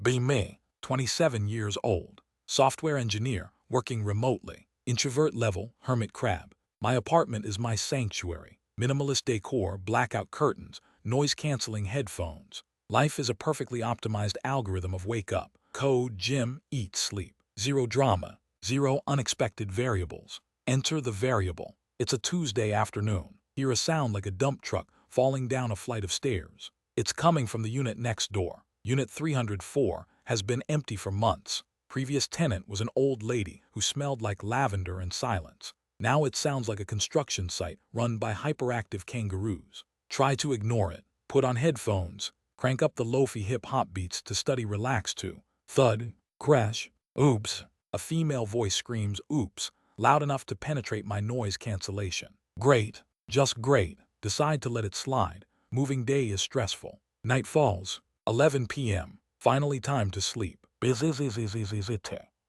Be me, 27 years old, software engineer, working remotely, introvert level, hermit crab. My apartment is my sanctuary. Minimalist decor, blackout curtains, noise-canceling headphones. Life is a perfectly optimized algorithm of wake up, code, gym, eat, sleep. Zero drama, zero unexpected variables. Enter the variable. It's a Tuesday afternoon. Hear a sound like a dump truck falling down a flight of stairs. It's coming from the unit next door. Unit 304 has been empty for months. Previous tenant was an old lady who smelled like lavender and silence. Now it sounds like a construction site run by hyperactive kangaroos. Try to ignore it. Put on headphones. Crank up the lofi hip-hop beats to study relax to. Thud. Crash. Oops. A female voice screams oops, loud enough to penetrate my noise cancellation. Great. Just great. Decide to let it slide. Moving day is stressful. Night falls. 11 p.m. Finally time to sleep.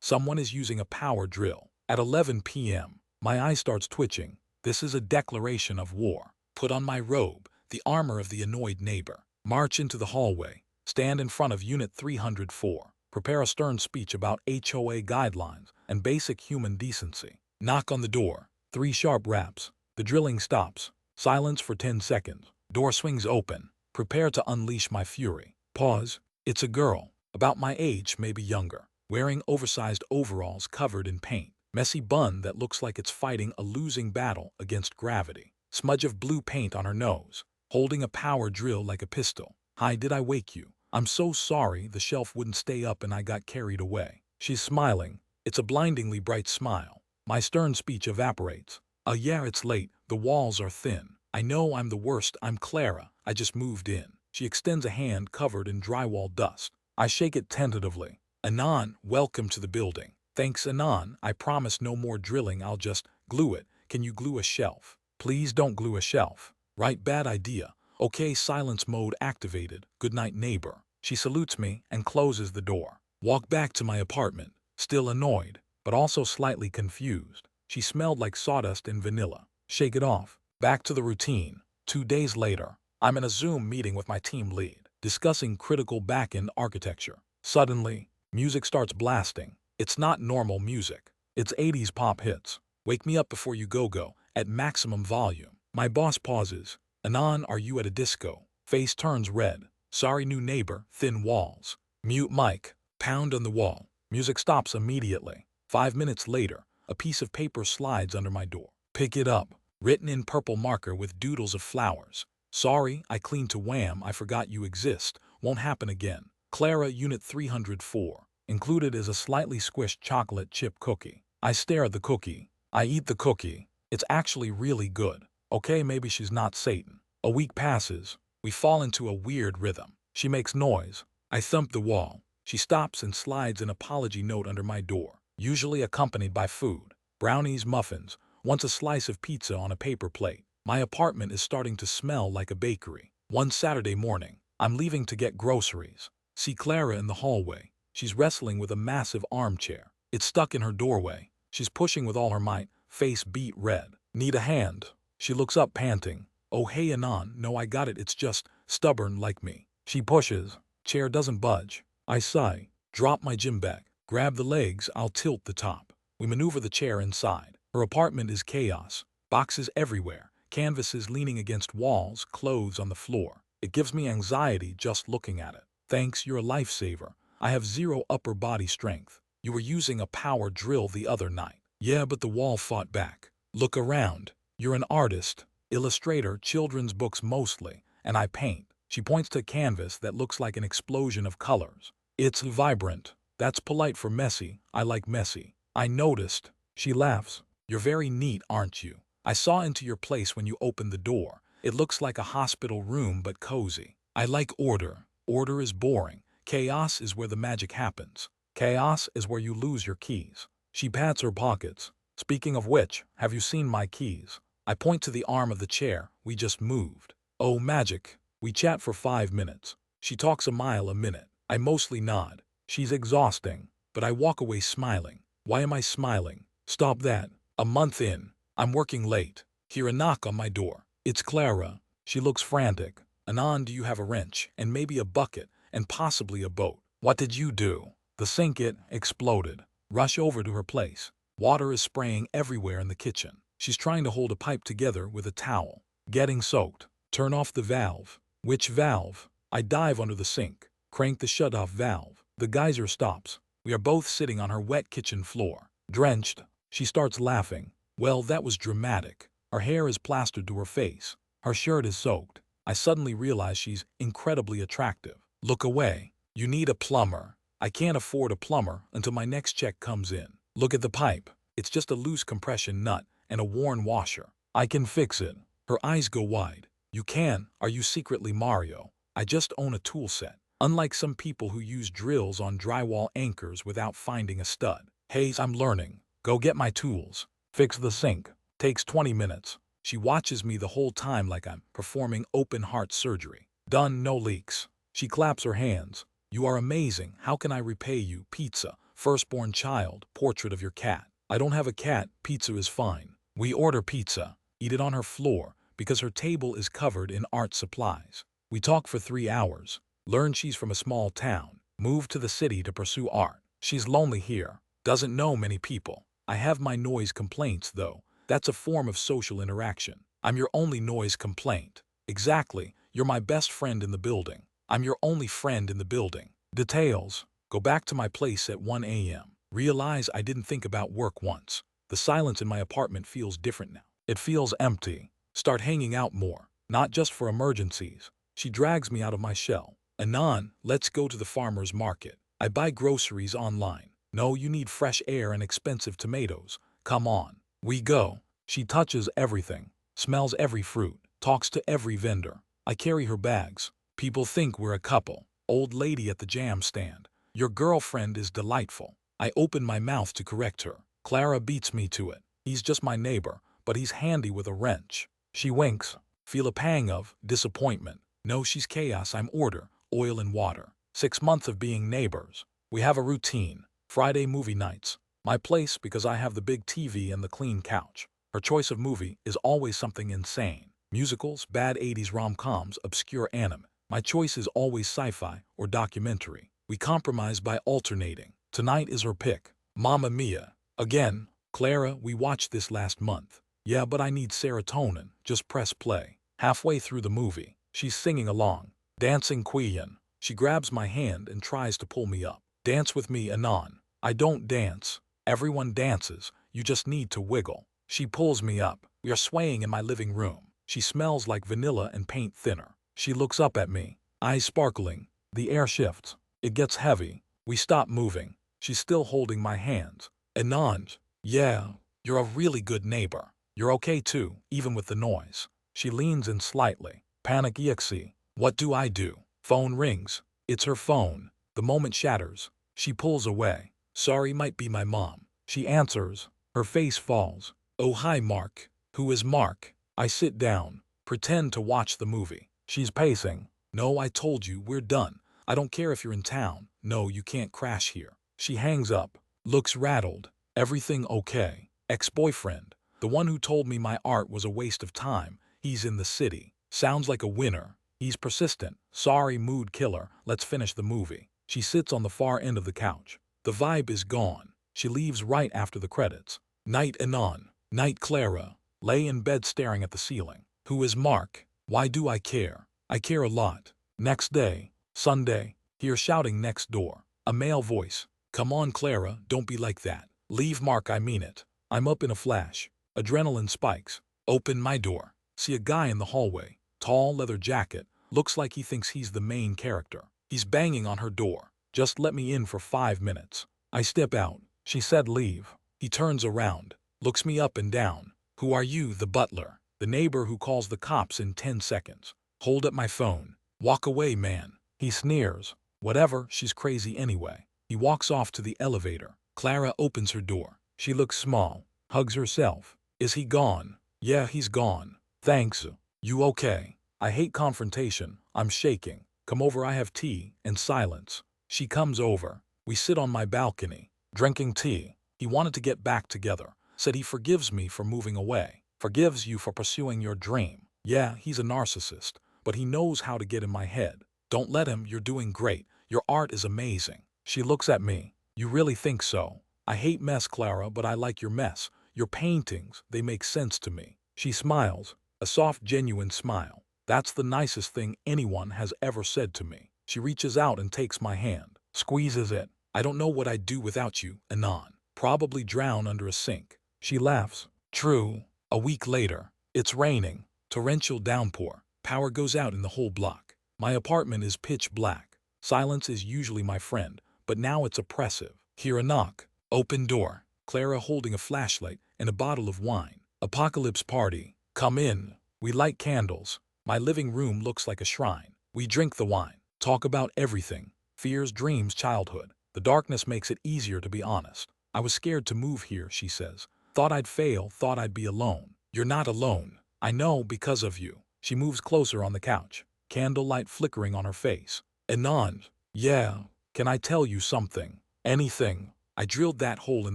Someone is using a power drill. At 11 p.m., my eye starts twitching. This is a declaration of war. Put on my robe, the armor of the annoyed neighbor. March into the hallway. Stand in front of Unit 304. Prepare a stern speech about HOA guidelines and basic human decency. Knock on the door. 3 sharp raps. The drilling stops. Silence for 10 seconds. Door swings open. Prepare to unleash my fury. Pause. It's a girl, about my age, maybe younger, wearing oversized overalls covered in paint. Messy bun that looks like it's fighting a losing battle against gravity. Smudge of blue paint on her nose. Holding a power drill like a pistol. Hi, did I wake you? I'm so sorry, the shelf wouldn't stay up and I got carried away. She's smiling. It's a blindingly bright smile. My stern speech evaporates. Yeah, it's late. The walls are thin. I know I'm the worst. I'm Clara. I just moved in. She extends a hand covered in drywall dust. I shake it tentatively. Anon, welcome to the building. Thanks, Anon. I promise no more drilling. I'll just glue it. Can you glue a shelf? Please don't glue a shelf. Right, bad idea. Okay, silence mode activated. Good night, neighbor. She salutes me and closes the door. Walk back to my apartment, still annoyed, but also slightly confused. She smelled like sawdust and vanilla. Shake it off. Back to the routine. 2 days later, I'm in a Zoom meeting with my team lead, discussing critical back-end architecture. Suddenly, music starts blasting. It's not normal music. It's 80s pop hits. Wake me up before you go at maximum volume. My boss pauses. Anon, are you at a disco? Face turns red. Sorry, new neighbor, thin walls. Mute mic. Pound on the wall. Music stops immediately. 5 minutes later, a piece of paper slides under my door. Pick it up. Written in purple marker with doodles of flowers. Sorry, I cleaned to wham, I forgot you exist. Won't happen again. Clara, Unit 304. Included is a slightly squished chocolate chip cookie. I stare at the cookie. I eat the cookie. It's actually really good. Okay, maybe she's not Satan. A week passes. We fall into a weird rhythm. She makes noise. I thump the wall. She stops and slides an apology note under my door, usually accompanied by food. Brownies, muffins, once a slice of pizza on a paper plate. My apartment is starting to smell like a bakery. One Saturday morning, I'm leaving to get groceries. See Clara in the hallway. She's wrestling with a massive armchair. It's stuck in her doorway. She's pushing with all her might, face beet red. Need a hand. She looks up panting. Oh hey Anon, no I got it, it's just stubborn like me. She pushes. Chair doesn't budge. I sigh. Drop my gym bag. Grab the legs, I'll tilt the top. We maneuver the chair inside. Her apartment is chaos. Boxes everywhere. Canvases leaning against walls, clothes on the floor. It gives me anxiety just looking at it. Thanks, you're a lifesaver. I have zero upper body strength. You were using a power drill the other night. Yeah, but the wall fought back. Look around. You're an artist, illustrator, children's books mostly, and I paint. She points to a canvas that looks like an explosion of colors. It's vibrant. That's polite for messy. I like messy. I noticed. She laughs. You're very neat, aren't you? I saw into your place when you opened the door. It looks like a hospital room but cozy. I like order. Order is boring. Chaos is where the magic happens. Chaos is where you lose your keys. She pats her pockets. Speaking of which, have you seen my keys? I point to the arm of the chair we just moved. Oh, magic. We chat for 5 minutes. She talks a mile a minute. I mostly nod. She's exhausting, but I walk away smiling. Why am I smiling? Stop that. A month in. I'm working late. Hear a knock on my door. It's Clara. She looks frantic. Anon, do you have a wrench, and maybe a bucket, and possibly a boat? What did you do? The sink it exploded. Rush over to her place. Water is spraying everywhere in the kitchen. She's trying to hold a pipe together with a towel. Getting soaked. Turn off the valve. Which valve? I dive under the sink. Crank the shut-off valve. The geyser stops. We are both sitting on her wet kitchen floor. Drenched. She starts laughing. Well, that was dramatic. Her hair is plastered to her face. Her shirt is soaked. I suddenly realize she's incredibly attractive. Look away. You need a plumber. I can't afford a plumber until my next check comes in. Look at the pipe. It's just a loose compression nut and a worn washer. I can fix it. Her eyes go wide. You can? Are you secretly Mario? I just own a tool set. Unlike some people who use drills on drywall anchors without finding a stud. Hey, I'm learning. Go get my tools. Fix the sink. Takes 20 minutes. She watches me the whole time like I'm performing open heart surgery. Done, no leaks. She claps her hands. You are amazing. How can I repay you? Pizza. Firstborn child. Portrait of your cat. I don't have a cat. Pizza is fine. We order pizza. Eat it on her floor because her table is covered in art supplies. We talk for 3 hours. Learn she's from a small town. Moved to the city to pursue art. She's lonely here. Doesn't know many people. I have my noise complaints, though. That's a form of social interaction. I'm your only noise complaint. Exactly. You're my best friend in the building. I'm your only friend in the building. Details. Go back to my place at 1 a.m. Realize I didn't think about work once. The silence in my apartment feels different now. It feels empty. Start hanging out more. Not just for emergencies. She drags me out of my shell. Anon, let's go to the farmer's market. I buy groceries online. No, you need fresh air and expensive tomatoes. Come on. We go. She touches everything. Smells every fruit. Talks to every vendor. I carry her bags. People think we're a couple. Old lady at the jam stand. Your girlfriend is delightful. I open my mouth to correct her. Clara beats me to it. He's just my neighbor, but he's handy with a wrench. She winks. Feel a pang of disappointment. No, she's chaos. I'm order, oil and water. 6 months of being neighbors. We have a routine. Friday movie nights. My place because I have the big TV and the clean couch. Her choice of movie is always something insane. Musicals, bad 80s rom-coms, obscure anime. My choice is always sci-fi or documentary. We compromise by alternating. Tonight is her pick. Mamma Mia. Again. Clara, we watched this last month. Yeah, but I need serotonin. Just press play. Halfway through the movie, she's singing along. Dancing Queen. She grabs my hand and tries to pull me up. Dance with me, Anon. I don't dance. Everyone dances. You just need to wiggle. She pulls me up. We are swaying in my living room. She smells like vanilla and paint thinner. She looks up at me. Eyes sparkling. The air shifts. It gets heavy. We stop moving. She's still holding my hands. Anon. Yeah, you're a really good neighbor. You're okay too, even with the noise. She leans in slightly. Panic exe. What do I do? Phone rings. It's her phone. The moment shatters. She pulls away. Sorry, might be my mom. She answers. Her face falls. Oh, hi, Mark. Who is Mark? I sit down. Pretend to watch the movie. She's pacing. No, I told you, we're done. I don't care if you're in town. No, you can't crash here. She hangs up. Looks rattled. Everything okay? Ex-boyfriend. The one who told me my art was a waste of time. He's in the city. Sounds like a winner. He's persistent. Sorry, mood killer. Let's finish the movie. She sits on the far end of the couch. The vibe is gone. She leaves right after the credits. Night Anon. Night Clara. Lay in bed staring at the ceiling. Who is Mark? Why do I care? I care a lot. Next day. Sunday. Hear shouting next door. A male voice. Come on, Clara, don't be like that. Leave Mark, I mean it. I'm up in a flash. Adrenaline spikes. Open my door. See a guy in the hallway. Tall leather jacket. Looks like he thinks he's the main character. He's banging on her door. Just let me in for 5 minutes. I step out. She said leave. He turns around. Looks me up and down. Who are you? The butler. The neighbor who calls the cops in 10 seconds. Hold up my phone. Walk away, man. He sneers. Whatever, she's crazy anyway. He walks off to the elevator. Clara opens her door. She looks small. Hugs herself. Is he gone? Yeah, he's gone. Thanks. You okay? I hate confrontation. I'm shaking. Come over, I have tea. And silence. She comes over. We sit on my balcony. Drinking tea. He wanted to get back together. Said he forgives me for moving away. Forgives you for pursuing your dream. Yeah, he's a narcissist. But he knows how to get in my head. Don't let him, you're doing great. Your art is amazing. She looks at me. You really think so? I hate mess, Clara, but I like your mess. Your paintings, they make sense to me. She smiles, a soft, genuine smile. That's the nicest thing anyone has ever said to me. She reaches out and takes my hand, squeezes it. I don't know what I'd do without you, Anon. Probably drown under a sink. She laughs. True. A week later, it's raining. Torrential downpour. Power goes out in the whole block. My apartment is pitch black. Silence is usually my friend, but now it's oppressive. Hear a knock. Open door. Clara holding a flashlight and a bottle of wine. Apocalypse party. Come in. We light candles. My living room looks like a shrine. We drink the wine. Talk about everything. Fears, dreams, childhood. The darkness makes it easier to be honest. I was scared to move here, she says. Thought I'd fail, thought I'd be alone. You're not alone. I know because of you. She moves closer on the couch, candlelight flickering on her face. Anon. Yeah. Can I tell you something? Anything. I drilled that hole in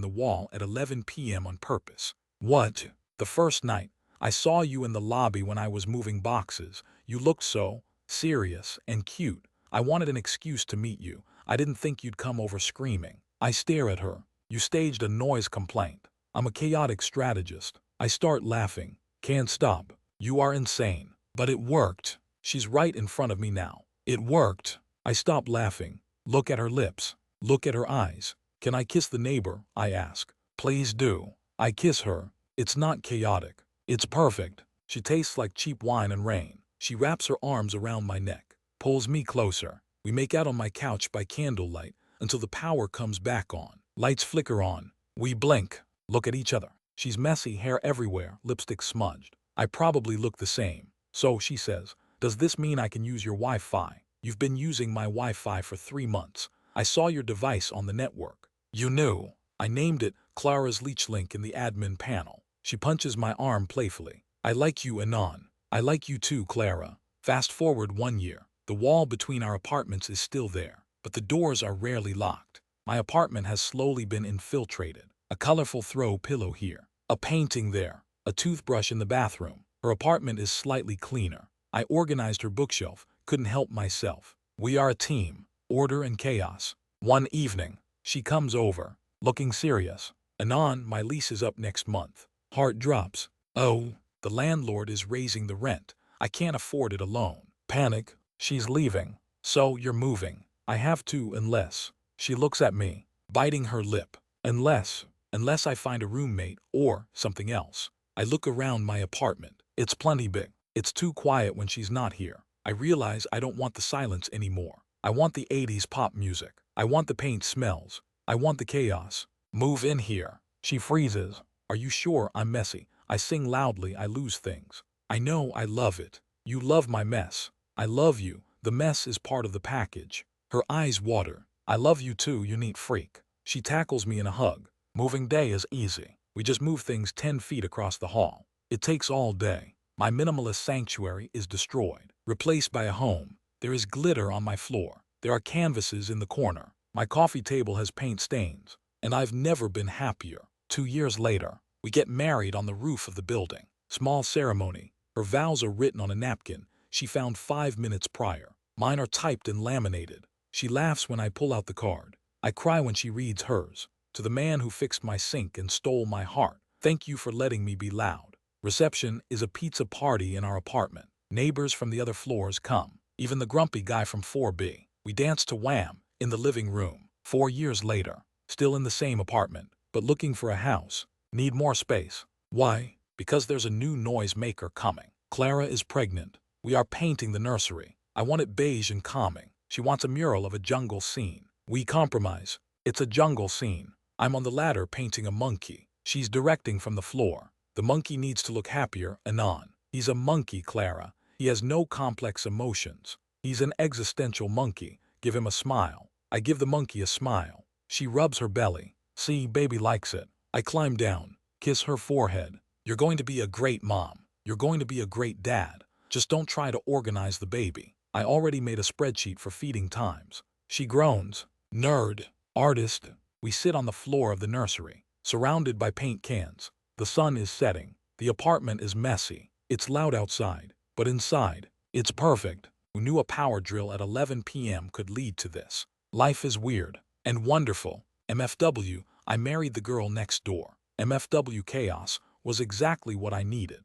the wall at 11 p.m. on purpose. What? The first night. I saw you in the lobby when I was moving boxes. You looked so serious and cute. I wanted an excuse to meet you. I didn't think you'd come over screaming. I stare at her. You staged a noise complaint. I'm a chaotic strategist. I start laughing. Can't stop. You are insane. But it worked. She's right in front of me now. It worked. I stop laughing. Look at her lips. Look at her eyes. Can I kiss the neighbor? I ask. Please do. I kiss her. It's not chaotic. It's perfect. She tastes like cheap wine and rain. She wraps her arms around my neck, pulls me closer. We make out on my couch by candlelight until the power comes back on. Lights flicker on. We blink. Look at each other. She's messy, hair everywhere, lipstick smudged. I probably look the same. So, she says, does this mean I can use your Wi-Fi? You've been using my Wi-Fi for 3 months. I saw your device on the network. You knew. I named it Clara's Leech Link in the admin panel. She punches my arm playfully. I like you, Anon. I like you too, Clara. Fast forward 1 year. The wall between our apartments is still there, but the doors are rarely locked. My apartment has slowly been infiltrated. A colorful throw pillow here, a painting there, a toothbrush in the bathroom. Her apartment is slightly cleaner. I organized her bookshelf, couldn't help myself. We are a team, order and chaos. One evening, she comes over, looking serious. Anon, my lease is up next month. Heart drops. Oh, the landlord is raising the rent. I can't afford it alone. Panic. She's leaving. So you're moving. I have to unless. She looks at me, biting her lip. Unless I find a roommate or something else. I look around my apartment. It's plenty big. It's too quiet when she's not here. I realize I don't want the silence anymore. I want the 80s pop music. I want the paint smells. I want the chaos. Move in here. She freezes. Are you sure I'm messy? I sing loudly. I lose things. I know I love it. You love my mess. I love you. The mess is part of the package. Her eyes water. I love you too, you neat freak. She tackles me in a hug. Moving day is easy. We just move things 10 feet across the hall. It takes all day. My minimalist sanctuary is destroyed, replaced by a home. There is glitter on my floor. There are canvases in the corner. My coffee table has paint stains. And I've never been happier. 2 years later, we get married on the roof of the building. Small ceremony. Her vows are written on a napkin she found 5 minutes prior. Mine are typed and laminated. She laughs when I pull out the card. I cry when she reads hers. To the man who fixed my sink and stole my heart, thank you for letting me be loud. Reception is a pizza party in our apartment. Neighbors from the other floors come. Even the grumpy guy from 4B. We dance to Wham! In the living room. 4 years later. Still in the same apartment, but looking for a house. Need more space. Why? Because there's a new noise maker coming. Clara is pregnant. We are painting the nursery. I want it beige and calming. She wants a mural of a jungle scene. We compromise. It's a jungle scene. I'm on the ladder painting a monkey. She's directing from the floor. The monkey needs to look happier, Anon. He's a monkey, Clara. He has no complex emotions. He's an existential monkey. Give him a smile. I give the monkey a smile. She rubs her belly. See, baby likes it. I climb down, kiss her forehead. You're going to be a great mom. You're going to be a great dad. Just don't try to organize the baby. I already made a spreadsheet for feeding times. She groans. Nerd. Artist. We sit on the floor of the nursery, surrounded by paint cans. The sun is setting. The apartment is messy. It's loud outside, but inside, it's perfect. Who knew a power drill at 11 p.m. could lead to this? Life is weird and wonderful. MFW, I married the girl next door. MFW chaos was exactly what I needed.